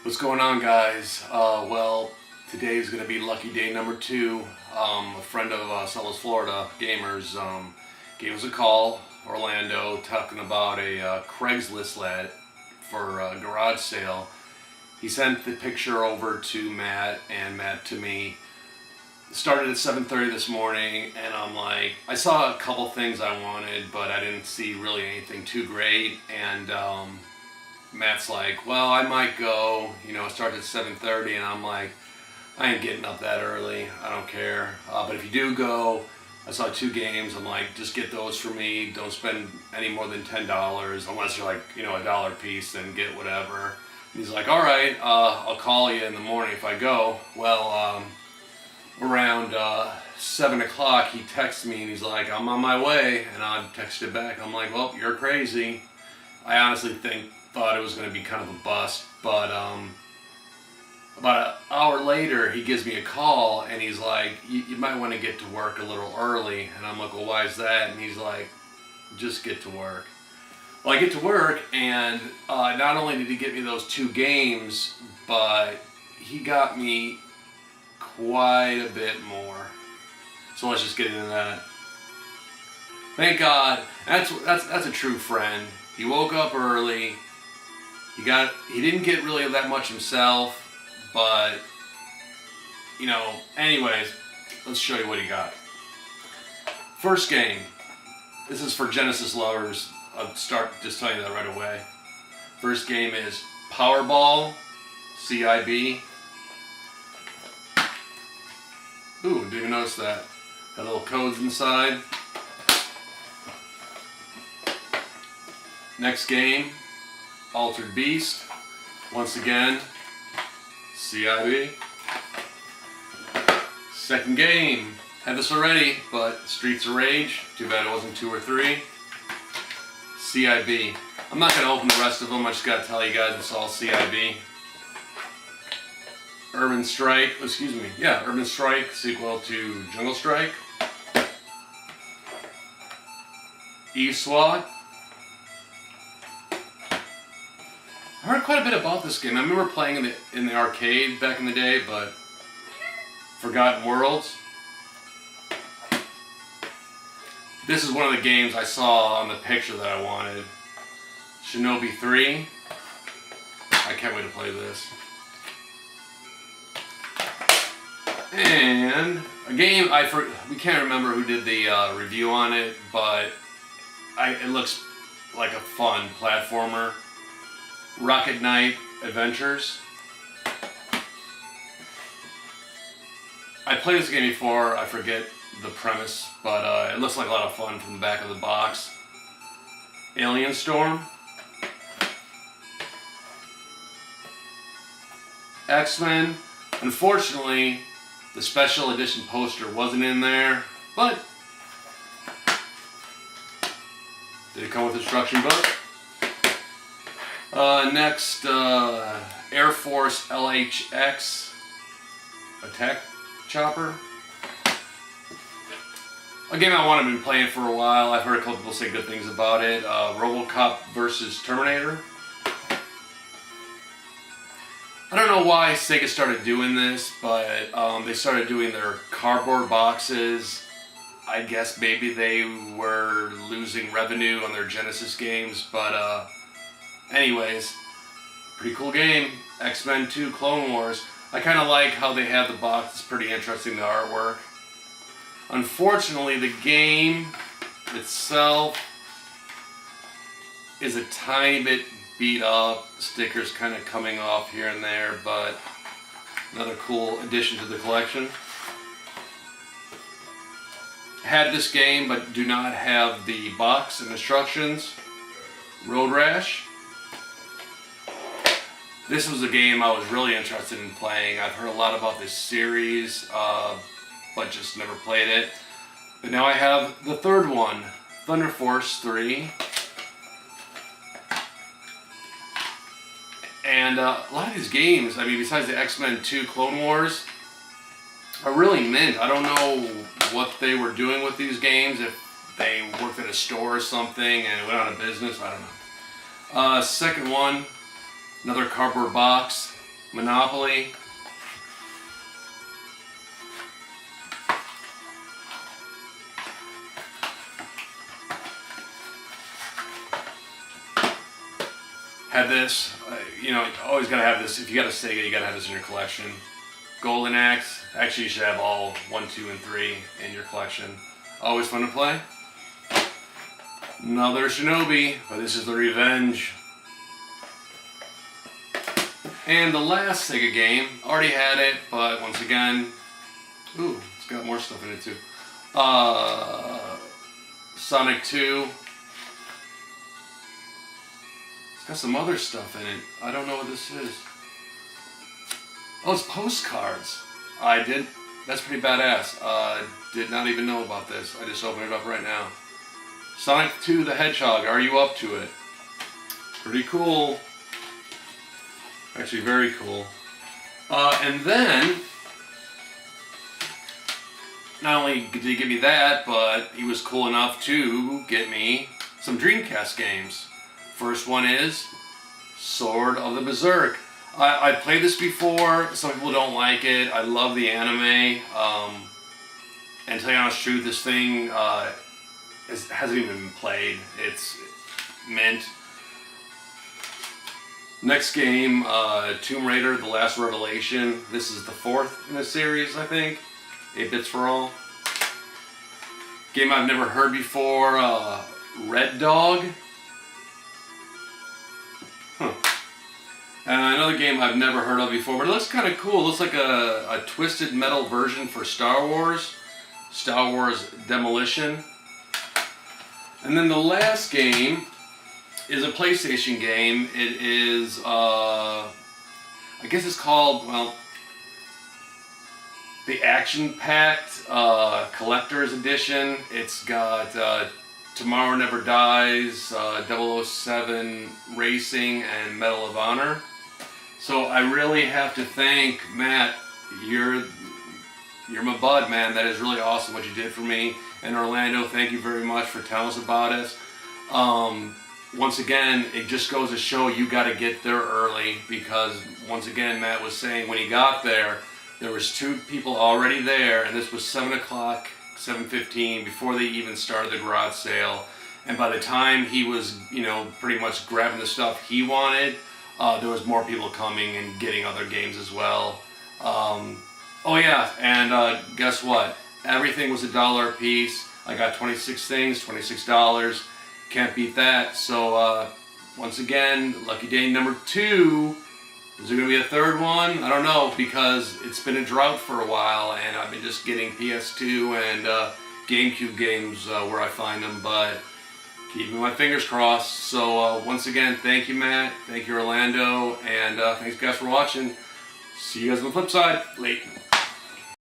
What's going on, guys? Well, today is going to be lucky day number 2. A friend of Southwest Florida gamers gave us a call, Orlando, talking about a Craigslist ad for a garage sale. He sent the picture over to Matt and Matt to me. It started at 7:30 this morning, and I'm like, I saw a couple things I wanted, but I didn't see really anything too great. And Matt's like, well, I might go. It starts at 7:30, and I'm like, I ain't getting up that early. I don't care. But if you do go, I saw 2 games. I'm like, just get those for me. Don't spend any more than $10 unless you're like, a dollar piece, then get whatever. And he's like, all right, I'll call you in the morning if I go. Well, around 7 o'clock, he texts me and he's like, I'm on my way. And I texted back. I'm like, well, you're crazy. I honestly thought it was going to be kind of a bust, but about an hour later he gives me a call and he's like, you might want to get to work a little early. And I'm like, well, why is that? And he's like, just get to work. Well, I get to work, and not only did he get me those 2 games, but he got me quite a bit more. So let's just get into that. Thank God. That's a true friend. He woke up early. He didn't get really that much himself, but anyways, let's show you what he got. First game. This is for Genesis lovers. I'll start just telling you that right away. First game is Powerball CIB. Ooh, didn't even notice that. Got little codes inside. Next game, Altered Beast. Once again, CIB. Second game, had this already, but Streets of Rage. Too bad it wasn't 2 or 3. CIB. I'm not going to open the rest of them, I just got to tell you guys it's all CIB. Urban Strike, Urban Strike, sequel to Jungle Strike. E-SWAT. I heard quite a bit about this game. I remember playing in the arcade back in the day, but Forgotten Worlds. This is one of the games I saw on the picture that I wanted. Shinobi 3. I can't wait to play this. And a game we can't remember who did the review on it, but it looks like a fun platformer. Rocket Knight Adventures. I played this game before, I forget the premise, but it looks like a lot of fun from the back of the box. Alien Storm. X-Men. Unfortunately, the special edition poster wasn't in there, but did it come with an instruction book? Next, Air Force LHX Attack Chopper. A game I want to be playing for a while. I've heard a couple people say good things about it. RoboCop versus Terminator. I don't know why Sega started doing this, but they started doing their cardboard boxes. I guess maybe they were losing revenue on their Genesis games, but anyways, pretty cool game. X-Men 2 Clone Wars. I kind of like how they have the box. It's pretty interesting, the artwork. Unfortunately, the game itself is a tiny bit beat up. Stickers kind of coming off here and there, but another cool addition to the collection. Had this game, but do not have the box and instructions. Road Rash. This was a game I was really interested in playing. I've heard a lot about this series, but just never played it. But now I have the third one, Thunder Force 3. And a lot of these games, besides the X-Men 2 Clone Wars, are really mint. I don't know what they were doing with these games, if they worked at a store or something and went out of business, I don't know. Second one, another cardboard box. Monopoly. Had this, you know, always gotta have this. If you got a Sega, you gotta have this in your collection. Golden Axe. Actually, you should have all 1, 2, and 3 in your collection. Always fun to play. Another Shinobi, but this is the Revenge. And the last Sega game, already had it, but once again, ooh, it's got more stuff in it too. Sonic 2. It's got some other stuff in it. I don't know what this is. Oh, it's postcards. That's pretty badass. Did not even know about this. I just opened it up right now. Sonic 2 the Hedgehog, are you up to it? Pretty cool. Actually, very cool. And then, not only did he give me that, but he was cool enough to get me some Dreamcast games. First one is Sword of the Berserk. I played this before. Some people don't like it. I love the anime. And to tell you the honest truth, this thing hasn't even been played. It's mint. Next game, Tomb Raider: The Last Revelation. This is the 4th in the series, I think. 8 Bits for All. Game I've never heard before, Red Dog. Huh. And another game I've never heard of before, but it looks kind of cool. It looks like a Twisted Metal version for Star Wars. Star Wars Demolition. And then the last game is a PlayStation game. It is, I guess it's called, well, the Action Packed Collector's Edition. It's got Tomorrow Never Dies, 007 Racing, and Medal of Honor. So I really have to thank Matt. You're my bud, man. That is really awesome what you did for me. And Orlando, thank you very much for telling us about it. Once again, it just goes to show you got to get there early, because once again, Matt was saying when he got there, there was 2 people already there, and this was 7 o'clock, 7:15, before they even started the garage sale. And by the time he was, you know, pretty much grabbing the stuff he wanted, there was more people coming and getting other games as well. Oh yeah, and guess what? Everything was $1 a piece. I got 26 things, $26. Can't beat that. So once again, lucky day number 2. Is there going to be a third one? I don't know, because it's been a drought for a while, and I've been just getting PS2 and GameCube games where I find them, but keeping my fingers crossed. So once again, thank you, Matt. Thank you, Orlando, and thanks guys for watching. See you guys on the flip side. Late.